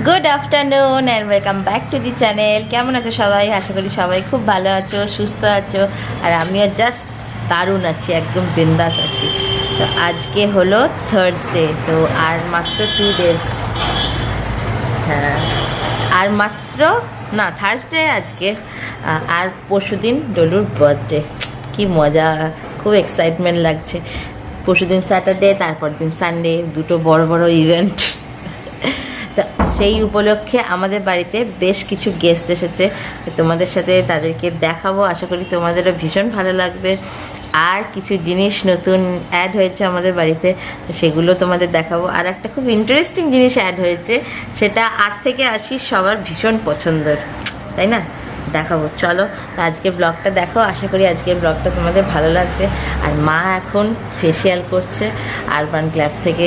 Good afternoon and welcome back to the channel. কেমন আছো সবাই? আশা করি সবাই খুব ভালো আছো, সুস্থ আছো। আর আমিও জাস্ট দারুণ আছি, একদম বিন্দাস আছি। তো আজকে হলো থার্সডে, তো আর মাত্র 2 days। হ্যাঁ, আর মাত্র না, থার্সডে আজকে। আর পরশুদিন ডলুর বার্থডে। কি মজা, খুব এক্সাইটমেন্ট লাগছে। পরশুদিন স্যাটারডে, তারপর দিন সানডে, দুটো বড় বড় ইভেন্ট। তো সেই উপলক্ষে আমাদের বাড়িতে বেশ কিছু গেস্ট এসেছে, তোমাদের সাথে তাদেরকে দেখাবো। আশা করি তোমাদেরও ভীষণ ভালো লাগবে। আর কিছু জিনিস নতুন অ্যাড হয়েছে আমাদের বাড়িতে, সেগুলো তোমাদের দেখাবো। আর একটা খুব ইন্টারেস্টিং জিনিস অ্যাড হয়েছে, সেটা 8 থেকে 80 সবার ভীষণ পছন্দের, তাই না? দেখাবো, চলো। তো আজকে ব্লগটা দেখো, আশা করি আজকের ব্লগটা তোমাদের ভালো লাগবে। আর মা এখন ফেসিয়াল করছে, আরবান ক্ল্যাব থেকে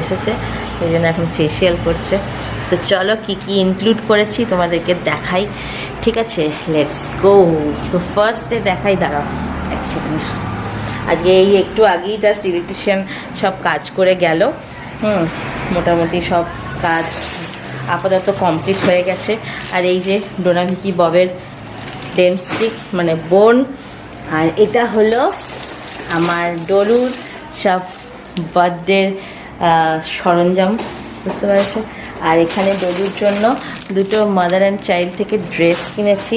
এসেছে, সেই জন্য এখন ফেসিয়াল করছে। তো চলো কি কি ইনক্লুড করেছি তোমাদেরকে দেখাই, ঠিক আছে? Let's go. তো ফার্স্টে দেখাই, দাঁড়াও এক সেকেন্ড। আজকে এই একটু আগেই জাস্ট ইলেকট্রিশিয়ান সব কাজ করে গেল। মোটামুটি সব কাজ আপাতত কমপ্লিট হয়ে গেছে। আর এই যে ডোনাভিকি ববের ডেন্সটিক মানে বোন, আর এটা হলো আমার ডলুর সব বার্থডের সরঞ্জাম, বুঝতে পারছো? আর এখানে ডলুর জন্য দুটো মাদার অ্যান্ড চাইল্ড থেকে ড্রেস কিনেছি।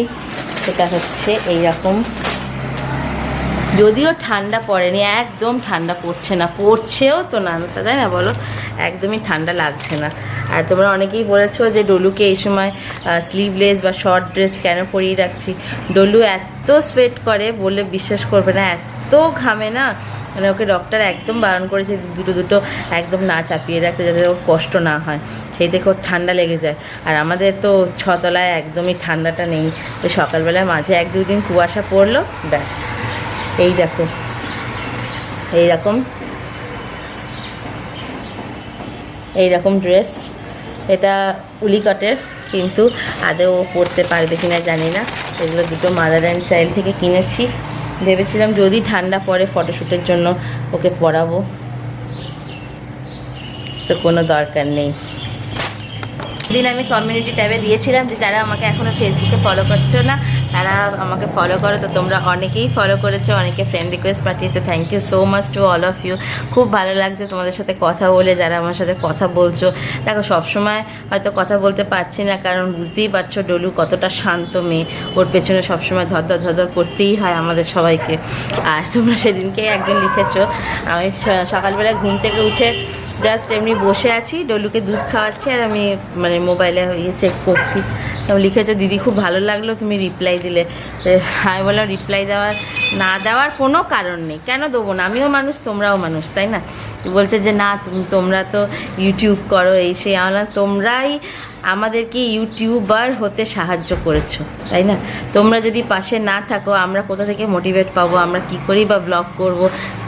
সেটা হচ্ছে এইরকম, যদিও ঠান্ডা পড়েনি, একদম ঠান্ডা পড়ছে না, পড়ছেও তো না, তাই না বলো? একদমই ঠান্ডা লাগছে না। আর তোমরা অনেকেই বলেছো যে ডলুকে এই সময় স্লিভলেস বা শর্ট ড্রেস কেন পরিয়ে রাখছি। ডলু এত সোয়েট করে, বললে বিশ্বাস করবে না, এত ঘামে না, মানে ওকে ডক্টর একদম বারণ করেছে দুটো দুটো একদম না চাপিয়ে রাখতে, যাতে ওর কষ্ট না হয়। সেই থেকে ওর ঠান্ডা লেগে যায়। আর আমাদের তো 6 তলায় একদমই ঠান্ডাটা নেই। তো সকালবেলায় মাঝে 1-2 দিন কুয়াশা পড়লো, ব্যাস। এই দেখো, এইরকম ড্রেস, এটা উলিকটের, কিন্তু আদৌ পরতে পারবে কিনা জানি না। এগুলো দুটো মাদার অ্যান্ড চাইল্ড থেকে কিনেছি। ভেবেছিলাম যদি ঠান্ডা পড়ে ফটোশ্যুটের জন্য ওকে পরাবো, তো কোনো দরকার নেই। দিন আমি কমিউনিটি ট্যাবে দিয়েছিলাম যে যারা আমাকে এখনও ফেসবুকে ফলো করছো না, তারা আমাকে ফলো করো। তো তোমরা অনেকেই ফলো করেছো, অনেকে ফ্রেন্ড রিকোয়েস্ট পাঠিয়েছো। Thank you so much to all of you. খুব ভালো লাগছে তোমাদের সাথে কথা বলে, যারা আমার সাথে কথা বলছো। দেখো, সবসময় হয়তো কথা বলতে পারছি না, কারণ বুঝতেই পারছো ডলু কতটা শান্ত মেয়ে, ওর পেছনে সবসময় ধরধর ধরধর করতেই হয় আমাদের সবাইকে। আর তোমরা সেদিনকে একজন লিখেছো, আমি সকালবেলা ঘুম থেকে উঠে জাস্ট এমনি বসে আছি, ডলুকে দুধ খাওয়াচ্ছি, আর আমি মানে মোবাইলে চেক করছি। তো লিখেছো, দিদি খুব ভালো লাগলো তুমি রিপ্লাই দিলে। আমি বললাম রিপ্লাই না দেওয়ার কোনো কারণ নেই, কেন দেবো না? আমিও মানুষ, তোমরাও মানুষ, তাই না? বলছে যে না, তোমরা তো ইউটিউব করো, এই সেই। আমরা তোমরাই আমাদেরকে ইউটিউবার হতে সাহায্য করেছো, তাই না? তোমরা যদি পাশে না থাকো, আমরা কোথা থেকে মোটিভেট পাবো? আমরা কি করি বা ব্লগ করব?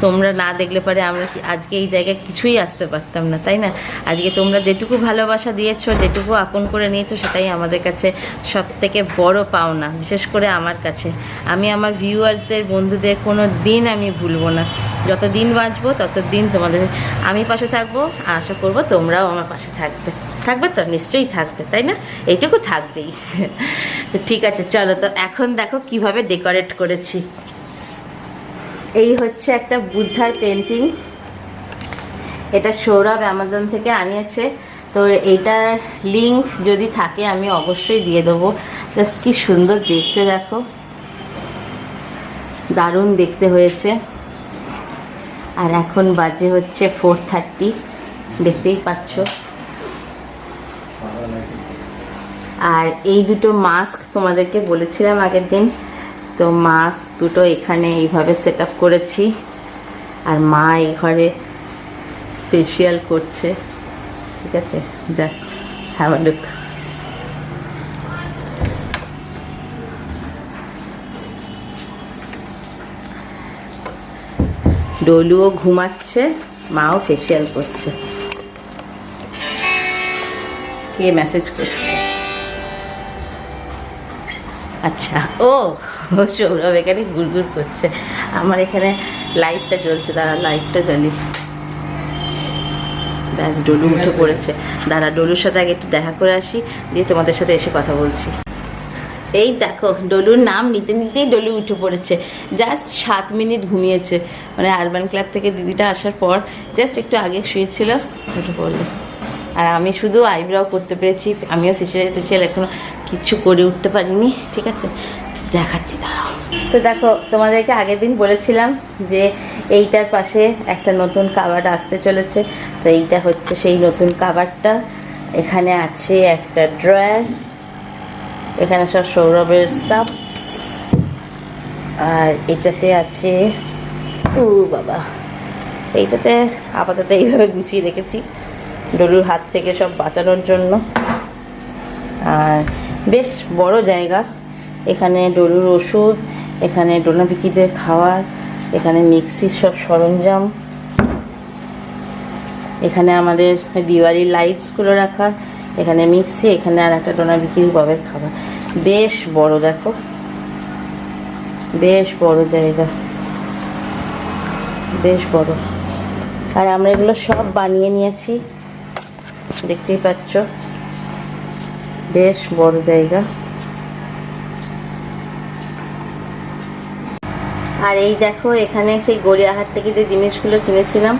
তোমরা না দেখলে পারে আমরা আজকে এই জায়গায় কিছুই আসতে পারতাম না, তাই না? আজকে তোমরা যেটুকু ভালোবাসা দিয়েছো, যেটুকু আপন করে নিয়েছো, সেটাই আমাদের কাছে সব থেকে বড় পাওনা, বিশেষ করে আমার কাছে। আমি আমার ভিউয়ার্সদের, বন্ধুদের কোনো দিন আমি ভুলবো না। যত দিন বাঁচবো ততদিন তোমাদের আমি পাশে থাকবো, আশা করবো তোমরাও আমার পাশে থাকবে। থাকবে তো? নিশ্চয়ই থাকবে, তাই না? এইটুকু থাকবেই। তো ঠিক আছে, চলো। তো এখন দেখো কিভাবে ডেকোরেট করেছি। এই হচ্ছে একটা বুদ্ধার পেন্টিং, এটা সৌরভ অ্যামাজন থেকে আনিয়েছে। তো এইটার লিঙ্ক যদি থাকে আমি অবশ্যই দিয়ে দেবো। জাস্ট কি সুন্দর দেখতে, দেখো, দারুণ দেখতে হয়েছে। আর এখন বাজে হচ্ছে 4:30, দেখতেই পাচ্ছ। আর এই দুটো মাস্ক তোমাদেরকে বলেছিলাম আগের দিন, তো মাস্ক দুটো এখানে এইভাবে সেট আপ করেছি। আর মা এই ঘরে ফেসিয়াল করছে, ঠিক আছে? Just have a look. ডলুও ঘুমাচ্ছে, মাও ফেসিয়াল করছে। কে মেসেজ করছে? আচ্ছা, ও সৌরভ এখানে ঘুরঘুর করছে। আমার এখানে লাইটটা জ্বলছে, দাঁড়া লাইটটা জ্বালি। ব্যাস ডলু উঠে পড়েছে। দাঁড়া, ডলুর সাথে আগে একটু দেখা করে আসি, দিয়ে তোমাদের সাথে এসে কথা বলছি। এই দেখো, ডলুর নাম নিতে নিতেই ডলু উঠে পড়েছে। জাস্ট 7 মিনিট ঘুমিয়েছে, মানে আরবান ক্লাব থেকে দিদিটা আসার পর জাস্ট একটু আগে শুয়েছিল, উঠে পড়লো। আর আমি শুধু আইব্রাও করতে পেরেছি, আমিও ফেসিয়াল টেসিয়াল এখনও কিচ্ছু করে উঠতে পারিনি। ঠিক আছে, দেখাচ্ছি, দাঁড়াও। তো দেখো, তোমাদেরকে আগের দিন বলেছিলাম যে এইটার পাশে একটা নতুন কাবার্ড আসতে চলেছে। তো এইটা হচ্ছে সেই নতুন কাবার্ডটা। এখানে আছে একটা ড্রয়ার, এখানে সব সৌরভের স্টাফস, আর এটাতে আছে, ও বাবা, এইটাতে আপাতত এইভাবে গুছিয়ে রেখেছি ডলুর হাত থেকে সব বাঁচানোর জন্য। আর বেশ বড় জায়গা, এখানে ডলুর ওষুধ, এখানে ডোনাভিকিদের খাওয়ার, এখানে মিক্সির সব সরঞ্জাম, এখানে আমাদের দিওয়ালির লাইটসগুলো রাখা, এখানে মিক্সি, এখানে আর একটা ডোনাভিকির ববের খাবার। বেশ বড়, দেখো বেশ বড় জায়গা, বেশ বড়। আর আমরা এগুলো সব বানিয়ে নিয়েছি, দেখতেই পাচ্ছ, বেশ বড় জায়গা। আর এই দেখো, এখানে সেই গড়িয়াহাট থেকে যে জিনিসগুলো কিনেছিলাম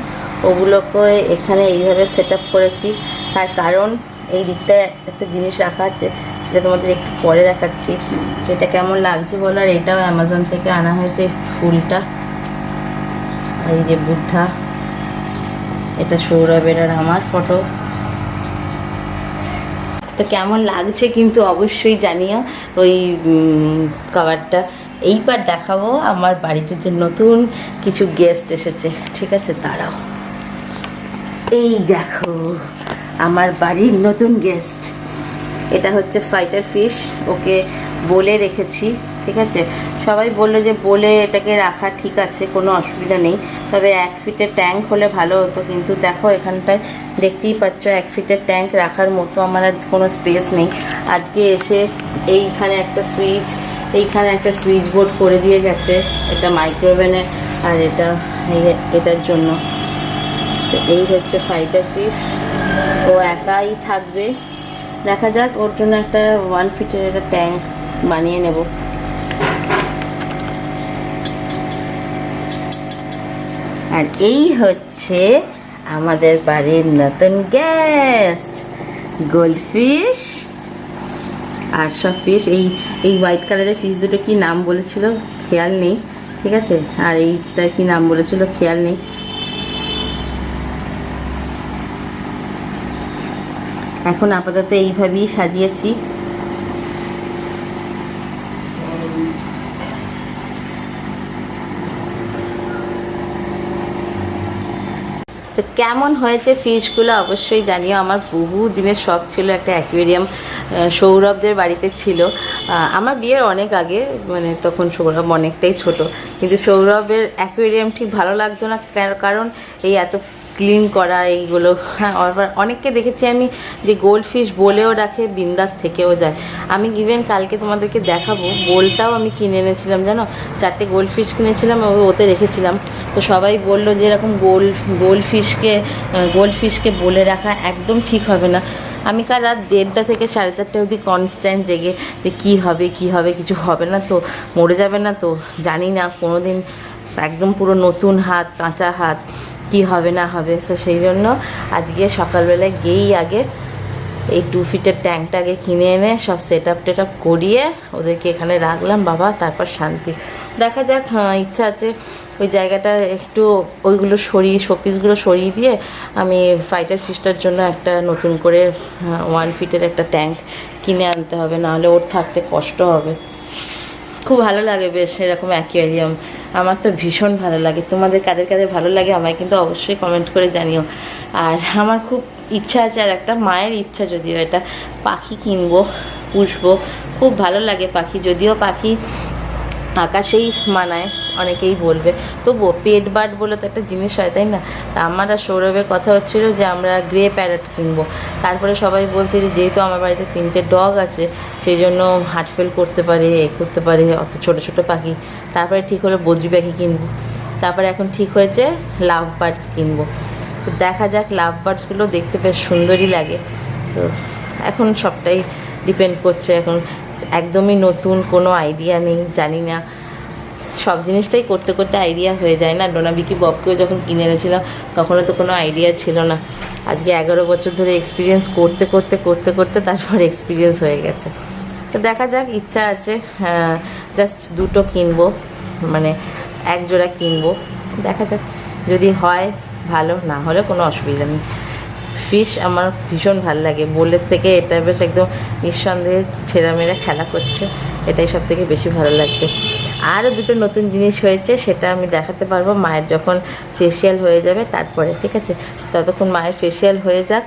ওগুলোকে এখানে এইভাবে সেট আপ করেছি। তার কারণ এই দিকটায় একটা জিনিস রাখা আছে, যেটা তোমাদের একটু পরে দেখাচ্ছি, যেটা কেমন লাগছে বলো। আর এটাও অ্যামাজন থেকে আনা হয়েছে, ফুলটা, এই যে বুদ্ধা, এটা সৌরভের আর আমার ফটো। তো কেমন লাগছে কিন্তু অবশ্যই জানিও ওই কভারটা। এইবার দেখাবো আমার বাড়িতে যে নতুন কিছু গেস্ট এসেছে। ঠিক আছে, দাঁড়াও, এই দেখো আমার বাড়ির নতুন গেস্ট। এটা হচ্ছে ফাইটার ফিশ, ওকে বলে রেখেছি। ঠিক আছে, সবাই বললো যে বলে এটাকে রাখা ঠিক আছে, কোনো অসুবিধা নেই, তবে 1 ফিটের ট্যাঙ্ক হলে ভালো হতো। কিন্তু দেখো এখানটায় দেখতেই পাচ্ছ 1 ফিটের ট্যাঙ্ক রাখার মতো আমার আজ কোনো স্পেস নেই। আজকে এসে এইখানে একটা সুইচ, এইখানে একটা সুইচ বোর্ড করে দিয়ে গেছে, এটা মাইক্রোওভেনে, আর এটা এটার জন্য। তো এই হচ্ছে ফাইটার ফিশ, ও একাই থাকবে। দেখা যাক, ওর জন্য একটা 1 ফিটের একটা ট্যাঙ্ক বানিয়ে নেব। আর এই হচ্ছে আমাদের বাড়ির নতুন গেস্ট, গোল্ডফিশ। আর সব ফিশ, এই হোয়াইট কালারের ফিশ দুটো কি নাম বলেছিল খেয়াল নেই। ঠিক আছে, আর এইটা কি নাম বলেছিল খেয়াল নেই। এখন আপাতত এইভাবেই সাজিয়েছি। তো কেমন হয়েছে ফিশগুলো অবশ্যই জানিও। আমার বহু দিনের শখ ছিল একটা অ্যাকুয়ারিয়াম, সৌরভদের বাড়িতে ছিল আমার বিয়ের অনেক আগে, মানে তখন সৌরভ অনেকটাই ছোট, কিন্তু সৌরভের অ্যাকুয়ারিয়াম ঠিক ভালো লাগতো না, কারণ এই এত ক্লিন করা এইগুলো। হ্যাঁ, আবার অনেককে দেখেছি আমি যে গোল্ড ফিশ বলেও রাখে, বিন্দাস থেকেও যায়। আমি ইভেন কালকে তোমাদেরকে দেখাবো, বোলটাও আমি কিনে এনেছিলাম, জানো, 4টে গোল্ড ফিশ কিনেছিলাম, ওতে রেখেছিলাম। তো সবাই বললো যে এরকম গোল্ড ফিশকে বলে রাখা একদম ঠিক হবে না। আমি কাল রাত 1:30 থেকে 4:30 অবধি কনস্ট্যান্ট জেগে যে কী হবে কিছু হবে না তো, মরে যাবে না তো, জানি না, কোনো দিন একদম পুরো নতুন হাত, কাঁচা হাত, কি হবে না হবে। তো সেই জন্য আজকে সকালবেলায় গিয়েই আগে এই 2 ফিটের ট্যাঙ্কটা আগে কিনে এনে সব সেট আপ করিয়ে ওদেরকে এখানে রাখলাম বাবা, তারপর শান্তি। দেখা যাক, ইচ্ছা আছে ওই জায়গাটা একটু ওইগুলো শোপিসগুলো সরিয়ে দিয়ে আমি ফাইটার ফিশটার জন্য একটা নতুন করে 1 ফিটের একটা ট্যাঙ্ক কিনে আনতে হবে, নাহলে ওর থাকতে কষ্ট হবে। খুব ভালো লাগে বেশ এরকম অ্যাকুয়ারিয়াম, আমার তো ভীষণ ভালো লাগে। তোমাদের কাদের কাদের ভালো লাগে আমায় কিন্তু অবশ্যই কমেন্ট করে জানিও। আর আমার খুব ইচ্ছা আছে, আর একটা মায়ের ইচ্ছা, যদিও এটা পাখি কিনবো, পুষবো, খুব ভালো লাগে পাখি, যদিও পাখি আকাশেই মানায় অনেকেই বলবে, তবুও পেট বার্ড বলে তো একটা জিনিস হয়, তাই না? তা আমার আর সৌরভের কথা হচ্ছিল যে আমরা গ্রে প্যারট কিনবো। তারপরে সবাই বলছে যে যেহেতু আমার বাড়িতে 3টে ডগ আছে, সেই জন্য হার্টফেল করতে পারে, করতে পারে অত ছোটো ছোটো পাখি। তারপরে ঠিক হলো বদ্রি পাখি কিনবো, তারপরে এখন ঠিক হয়েছে লাভ বার্ডস কিনবো। তো দেখা যাক, লাভ বার্ডসগুলো দেখতে বেশ সুন্দরই লাগে। তো এখন সবটাই ডিপেন্ড করছে, এখন একদমই নতুন, কোনো আইডিয়া নেই, জানি না। সব জিনিসটাই করতে করতে আইডিয়া হয়ে যায় না। ডোনা বিকি ববকেও যখন কিনে এনেছিলাম তখনও তো কোনো আইডিয়া ছিল না। আজকে 11 বছর ধরে এক্সপিরিয়েন্স করতে করতে করতে করতে তারপর এক্সপিরিয়েন্স হয়ে গেছে। তো দেখা যাক, ইচ্ছা আছে জাস্ট দুটো কিনবো, মানে এক জোড়া কিনবো। দেখা যাক, যদি হয় ভালো, না হলে কোনো অসুবিধা নেই। ফিশ আমার ভীষণ ভালো লাগে, বোলের থেকে এটা বেশ একদম নিঃসন্দেহে ছেঁড়ামেরা খেলা করছে, এটাই সব থেকে বেশি ভালো লাগছে। আরও দুটো নতুন জিনিস হয়েছে, সেটা আমি দেখাতে পারবো মায়ের যখন ফেসিয়াল হয়ে যাবে তারপরে, ঠিক আছে? ততক্ষণ মায়ের ফেসিয়াল হয়ে যাক,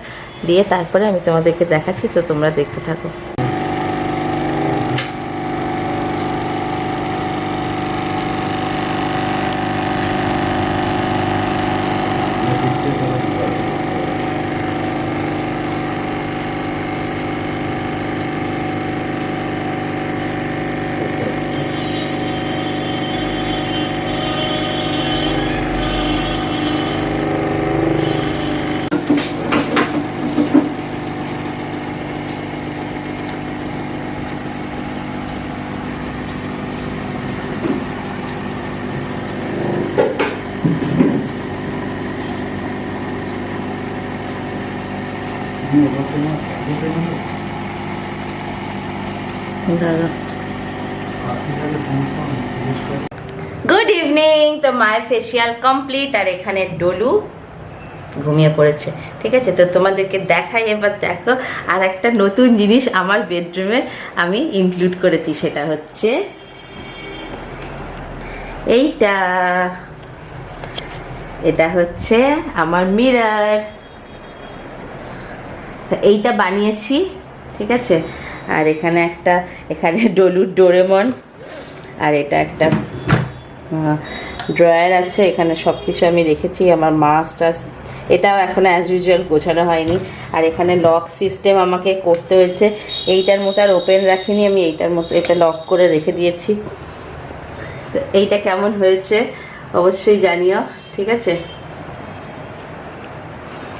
দিয়ে তারপরে আমি তোমাদেরকে দেখাচ্ছি, তো তোমরা দেখতে থাকো। Good evening. তো মায়ের ফেসিয়াল কমপ্লিট, আর এখানে ডলু ঘুমিয়ে পড়েছে, ঠিক আছে? তো তোমাদেরকে দেখাই, এবার দেখো আর একটা নতুন জিনিস আমার বেডরুমে আমি ইনক্লুড করেছি, সেটা হচ্ছে এইটা। এটা হচ্ছে আমার মিরর, এইটা বানিয়েছি, ঠিক আছে? আর এখানে ডলুর ডোরেমন, আর এটা একটা ড্রয়ার আছে, এখানে সব কিছু আমি রেখেছি, আমার মাস্ক টাস। এটাও এখন অ্যাজ ইউজুয়াল গোছানো হয়নি। আর এখানে লক সিস্টেম আমাকে করতে হয়েছে, এইটার মতো আর ওপেন রাখিনি আমি, এইটার মতো এটা লক করে রেখে দিয়েছি। তো এইটা কেমন হয়েছে অবশ্যই জানিও, ঠিক আছে?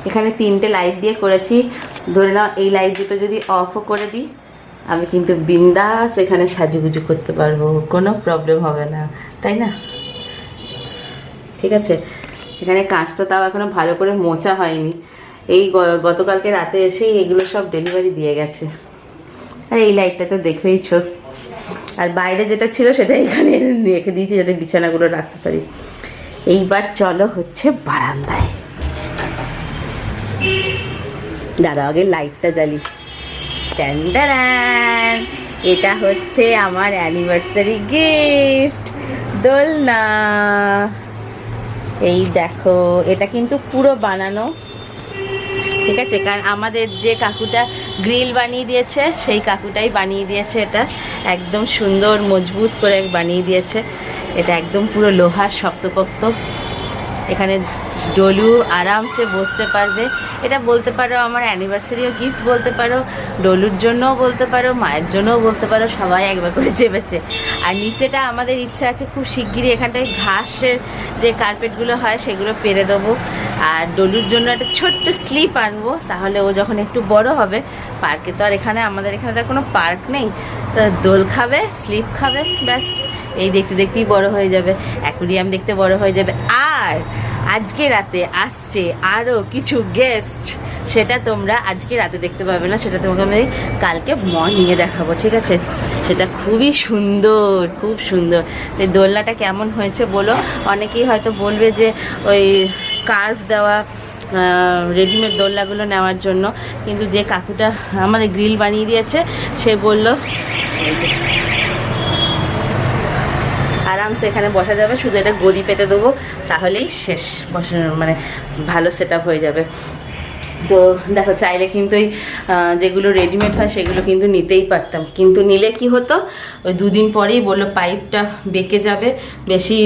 এখানে 3টে লাইট দিয়ে করেছি। ধরে নাও এই লাইট দুটো যদি অফও করে দিই, আমি কিন্তু বিন্দাস এখানে সাজুগুজু করতে পারবো, কোনো প্রবলেম হবে না, তাই না? ঠিক আছে। এখানে কাঁচটা তাও এখনো ভালো করে মোছা হয়নি, এই গতকালকে রাতে এসেই এগুলো সব ডেলিভারি দিয়ে গেছে। আর এই লাইটটা তো দেখেইছো। আর বাইরে যেটা ছিল সেটা এখানে রেখে দিয়েছি যাতে বিছানাগুলো রাখতে পারি। এইবার চলো হচ্ছে বারান্দায়। দাঁড়াও, আগে লাইটটা জ্বালি। ট্যান্ডারান, এটা হচ্ছে আমার অ্যানিভার্সারি গিফট, দোলনা। এই দেখো, এটা কিন্তু পুরো বানানো, ঠিক আছে? কারণ আমাদের যে কাকুটা গ্রিল বানিয়ে দিয়েছে সেই কাকুটাই বানিয়ে দিয়েছে, এটা একদম সুন্দর মজবুত করে বানিয়ে দিয়েছে। এটা একদম পুরো লোহার শক্তপোক্ত। এখানে ডলু আরামসে বসতে পারবে। এটা বলতে পারো আমার অ্যানিভার্সারিও গিফট বলতে পারো, ডলুর জন্যও বলতে পারো, মায়ের জন্যও বলতে পারো, সবাই একবার করে চেপেছে। আর নিচেটা আমাদের ইচ্ছা আছে খুব শিগগিরই এখানটায় ঘাসের যে কার্পেটগুলো হয় সেগুলো পেরে দেবো। আর ডলুর জন্য একটা ছোট্ট স্লিপ আনবো, তাহলে ও যখন একটু বড় হবে, পার্কে তো আর আমাদের এখানে তো কোনো পার্ক নেই, তো দোল খাবে, স্লিপ খাবে, ব্যাস। এই দেখতে দেখতেই বড় হয়ে যাবে, অ্যাকুয়ারিয়াম দেখতে বড় হয়ে যাবে। আর আজকে রাতে আসছে আরও কিছু গেস্ট, সেটা তোমরা আজকে রাতে দেখতে পাবে না, সেটা তোমাকে আমি কালকে মর্নিংয়ে দেখাবো, ঠিক আছে? সেটা খুবই সুন্দর, খুব সুন্দর। তো দোলনাটা কেমন হয়েছে বলো। অনেকেই হয়তো বলবে যে ওই কার্ভ দেওয়া রেডিমেড দোলনাগুলো নেওয়ার জন্য, কিন্তু যে কাকুটা আমাদের গ্রিল বানিয়ে দিয়েছে সে বললো আরামসে এখানে বসা যাবে, শুধু এটা গদি পেতে দেবো, তাহলেই শেষ, মানে ভালো সেট আপ হয়ে যাবে। তো দেখো, চাইলে কিন্তু এই যেগুলো রেডিমেড হয় সেগুলো কিন্তু নিতেই পারতাম, কিন্তু নিলে কি হতো, ওই 2 দিন পরেই বললো পাইপটা বেঁকে যাবে, বেশি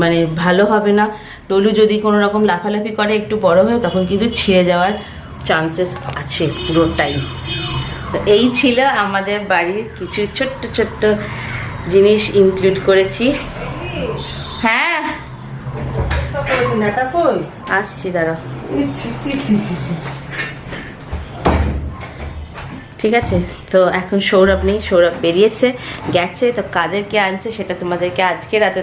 মানে ভালো হবে না। ডলু যদি কোনো রকম লাফালাফি করে একটু বড় হয়, তখন কিন্তু ছিঁড়ে যাওয়ার চান্সেস আছে পুরোটাই। তো এই ছিল আমাদের বাড়ির কিছু ছোট্ট ছোট্ট জিনিস ইনক্লুড করেছি। হ্যাঁ আসছি, দাঁড়াও। ঠিক আছে, তো এখন সৌরভ নেই, সৌরভ বেরিয়েছে গেছে, তো কাদেরকে আনছে সেটা তোমাদেরকে আজকে রাতে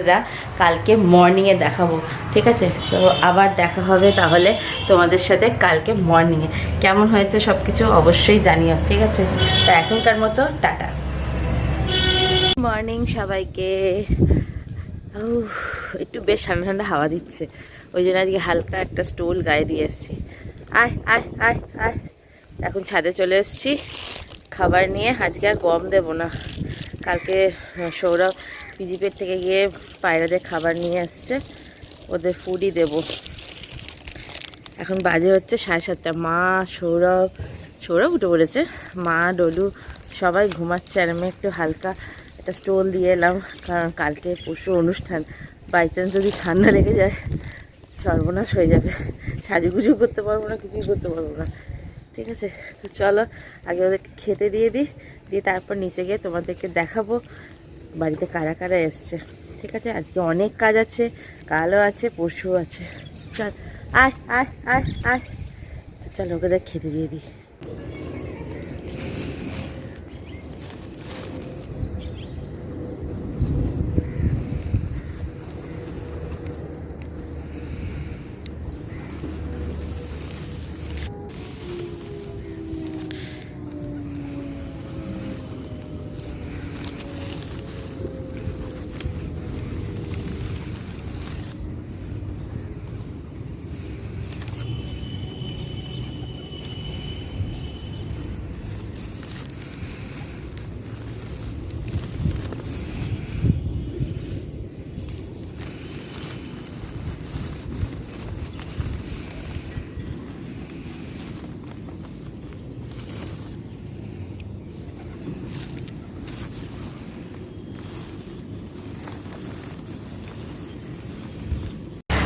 কালকে মর্নিংয়ে দেখাবো। ঠিক আছে, তো আবার দেখা হবে তাহলে তোমাদের সাথে কালকে মর্নিংয়ে। কেমন হয়েছে সব কিছু অবশ্যই জানিও। ঠিক আছে, তো এখনকার মতো টাটা। মর্নিং সবাইকে। একটু বেশ ঠান্ডা ঠান্ডা হাওয়া দিচ্ছে, ওই জন্য আজকে হালকা একটা স্টোল গায়ে দিয়ে এসেছি। আয় আয় আয় আয়, এখন ছাদে চলে এসেছি খাবার নিয়ে। আজকে আর গম দেবো না, কালকে সৌরভ পিজিপেট থেকে গিয়ে পায়রাদের খাবার নিয়ে আসছে, ওদের ফুডই দেব। এখন বাজে হচ্ছে 7:30। মা সৌরভ উঠে পড়েছে, মা ডলু সবাই ঘুমাচ্ছে, আর আমি একটু হালকা একটা স্টোল দিয়ে এলাম, কারণ কালকে পরশু অনুষ্ঠান, বাই চান্স যদি ঠান্ডা লেগে যায় সর্বনাশ হয়ে যাবে, সাজুগুজু করতে পারবো না, কিছুই করতে পারবো না। ঠিক আছে, তো চলো আগে ওদেরকে খেতে দিয়ে দিই, দিয়ে তারপর নিচে গিয়ে তোমাদেরকে দেখাবো বাড়িতে কারা কারা এসছে। ঠিক আছে, আজকে অনেক কাজ আছে, কালও আছে, পরশু আছে। চল আয় আয় আয় আয়, তো চলো ওদের খেতে দিয়ে দিই।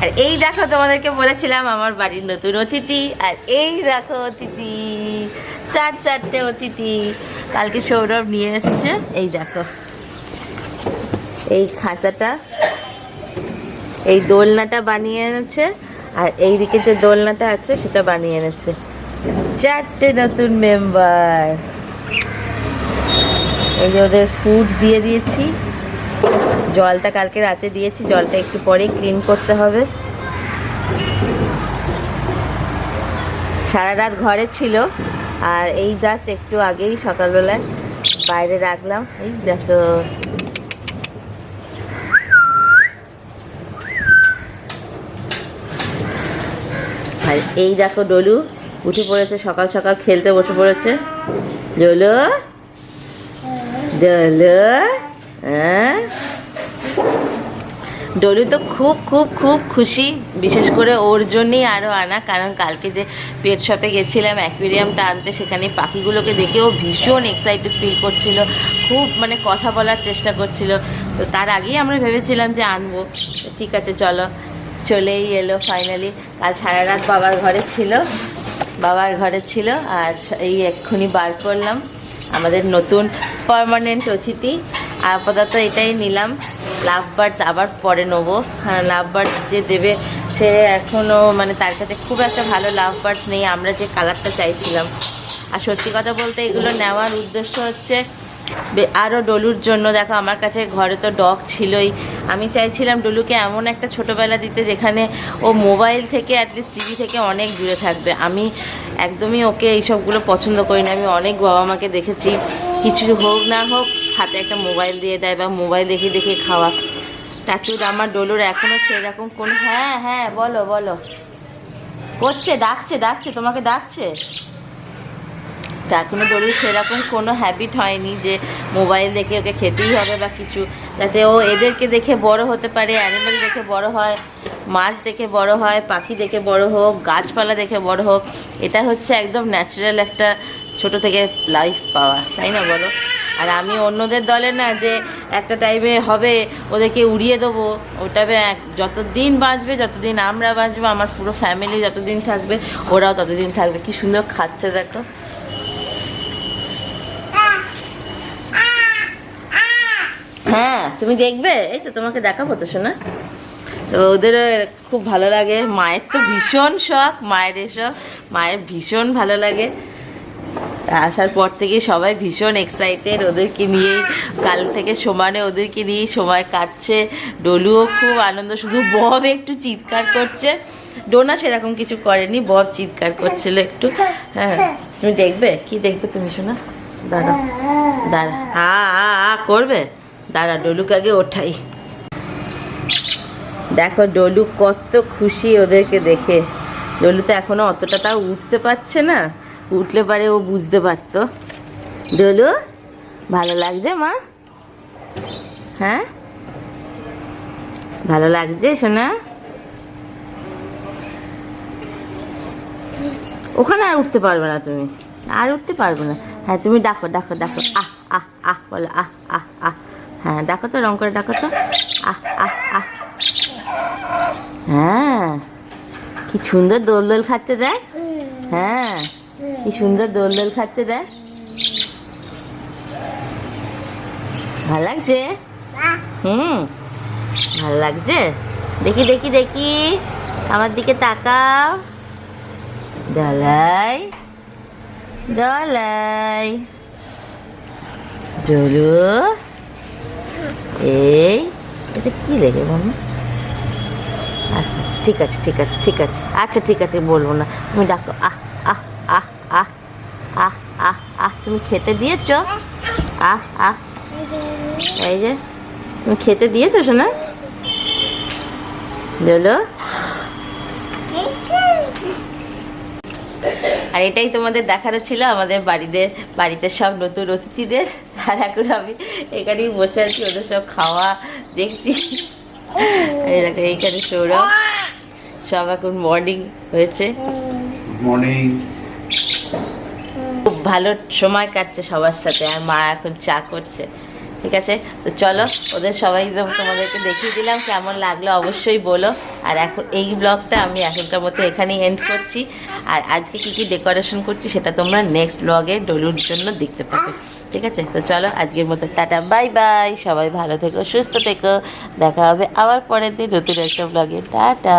আর এই দেখো, তোমাদেরকে বলেছিলাম আমার বাড়ির নতুন অতিথি, আর এই দেখো অতিথি, চারটে অতিথি কালকে সৌরভ নিয়ে এসছে। এই দেখো, এই খাঁচাটা, এই দোলনাটা বানিয়ে এনেছে, আর এইদিকে যে দোলনাটা আছে সেটা বানিয়ে এনেছে। 4টে নতুন মেম্বার। এই যে ওদের ফুড দিয়ে দিয়েছি, জলটা কালকে রাতে দিয়েছি, জলটা একটু পরে ক্লিন করতে হবে। সারা রাত ঘরে ছিল, আর এই জাস্ট একটু আগেই সকালবেলায় বাইরে রাখলাম। এই দেখো, আর এই দেখো ডলু উঠে পড়েছে, সকাল সকাল খেলতে বসে পড়েছে। ডলু ডলু, হ্যাঁ, ডলু তো খুব খুব খুব খুশি, বিশেষ করে ওর জন্যই আরও আনা, কারণ কালকে যে পেট শপে গেছিলাম অ্যাকুয়ারিয়ামটা আনতে, সেখানে পাখিগুলোকে দেখে ও ভীষণ এক্সাইটেড ফিল করছিল, খুব মানে কথা বলার চেষ্টা করছিল। তো তার আগেই আমরা ভেবেছিলাম যে আনবো। ঠিক আছে, চলো, চলেই এলো ফাইনালি। কাল সারা রাত বাবার ঘরে ছিল, আর এই এক্ষুনি বার করলাম আমাদের নতুন পার্মানেন্ট অতিথি। আপাতত এটাই নিলাম, লাভ বার্ডস আবার পরে নেবো। হ্যাঁ, লাভ বার্ডস যে দেবে সে এখনও মানে তার কাছে খুব একটা ভালো লাভ বার্ডস নেই, আমরা যে কালারটা চাইছিলাম। আর সত্যি কথা বলতে এগুলো নেওয়ার উদ্দেশ্য হচ্ছে আরও ডলুর জন্য। দেখো, আমার কাছে ঘরে তো ডগ ছিলই, আমি চাইছিলাম ডলুকে এমন একটা ছোটোবেলা দিতে যেখানে ও মোবাইল থেকে অ্যাটলিস্ট টিভি থেকে অনেক দূরে থাকবে। আমি একদমই ওকে এইসবগুলো পছন্দ করি না। আমি অনেক বাবা মাকে দেখেছি, কিছু হোক না হোক হাতে একটা মোবাইল দিয়ে দেয়, বা মোবাইল দেখে দেখে খাওয়া। টাচুড আমার ডলুর এখনও সেরকম কোনো, হ্যাঁ হ্যাঁ বলো বলো, করছে, ডাকছে তোমাকে ডাকছে। তো এখনও ডলুর সেরকম কোনো হ্যাবিট হয়নি যে মোবাইল দেখে ওকে খেতেই হবে বা কিছু, যাতে ও এদেরকে দেখে বড় হতে পারে, অ্যানিমেল দেখে বড় হয়, মাছ দেখে বড় হয়, পাখি দেখে বড় হোক, গাছপালা দেখে বড় হোক। এটা হচ্ছে একদম ন্যাচারাল একটা ছোট থেকে লাইফ পাওয়া, তাই না বলো? আর আমি অন্যদের দলে না যে একটা টাইমে হবে ওদেরকে উড়িয়ে দেবো, ওটা যতদিন বাঁচবে, যতদিন আমরা বাঁচবো, আমার পুরো ফ্যামিলি যতদিন থাকবে ওরাও ততদিন থাকবে। কি সুন্দর খাচ্ছে দেখো। হ্যাঁ, তুমি দেখবে, এই তো তোমাকে দেখাবো তো শোনা। তো ওদেরও খুব ভালো লাগে, মায়ের তো ভীষণ শখ, মায়ের এসব, মায়ের ভীষণ ভালো লাগে। আসার পর থেকে সবাই ভীষণ এক্সাইটেড ওদেরকে নিয়েই, কাল থেকে সমানে ওদেরকে নিয়েই সময় কাটছে। ডলুও খুব আনন্দ, শুধু বব একটু চিৎকার করছে, ডোনা সেরকম কিছু করেনি, বব চিৎকার করছিল একটু। হ্যাঁ তুমি দেখবে, কি দেখবে তুমি শোনা? দাঁড়া দাঁড়া, আ করবে, দাঁড়া ডলুকে আগে ওঠাই। দেখো ডলু কত খুশি ওদেরকে দেখে। ডলু তো এখনো অতটা তাও উঠতে পারছে না, উঠলে পারে ও বুঝতে পারতো। ডলু ভালো লাগছে মা? হ্যাঁ ভালো লাগছে শোনা? ওখানে আর উঠতে পারবে না তুমি, আর উঠতে পারবে না। হ্যাঁ তুমি ডাকো ডাকো ডাকো, আহ আহ আহ বলো, আহ আহ আহ। হ্যাঁ ডাকো তো, রং করে ডাকো তো, আহ আহ আহ। হ্যাঁ কি সুন্দর দোল দোল খাচ্ছে দেখ। হ্যাঁ কি সুন্দর দোল দোল খাচ্ছে দেখ, ভালো লাগছে? ভালো লাগছে। দেখি দেখি দেখি, আমার দিকে তাকাও। দলাই দলাই, ডলু এই এটা কি লেগে মামা? আচ্ছা ঠিক আছে ঠিক আছে ঠিক আছে, আচ্ছা ঠিক আছে বলবো না, তুমি ডাকো, আহ আহ আহ আহ আহ আহ আহ। তুমি খেতে দিয়েছো? আহ আহ, এই যে তুমি খেতে দিয়েছো শোনা? ডলু, আর এটাই তোমাদের দেখানো ছিল আমাদের বাড়িতে সব নতুন অতিথিদের। আর এখন আমি এখানেই বসে আছি, ওদের সব খাওয়া দেখছি। এইখানে সৌরভ, সব এখন মর্নিং হয়েছে, মর্নিং। খুব ভালো সময় কাটছে সবার সাথে। আর মা এখন চা করছে। ঠিক আছে, তো চলো ওদের সবাই তোমাদেরকে দেখিয়ে দিলাম, কেমন লাগলো অবশ্যই বলো। আর এখন এই ব্লগটা আমি এখনকার মতো এখানেই এন্ড করছি। আর আজকে কি কি ডেকোরেশন করছি সেটা তোমরা নেক্সট ব্লগে ডলুর জন্য দেখতে পাবে। ঠিক আছে, তো চলো আজকের মতো টাটা বাই বাই, সবাই ভালো থেকো সুস্থ থেকো, দেখা হবে আবার পরের দিন নতুন একটা ব্লগে। টাটা।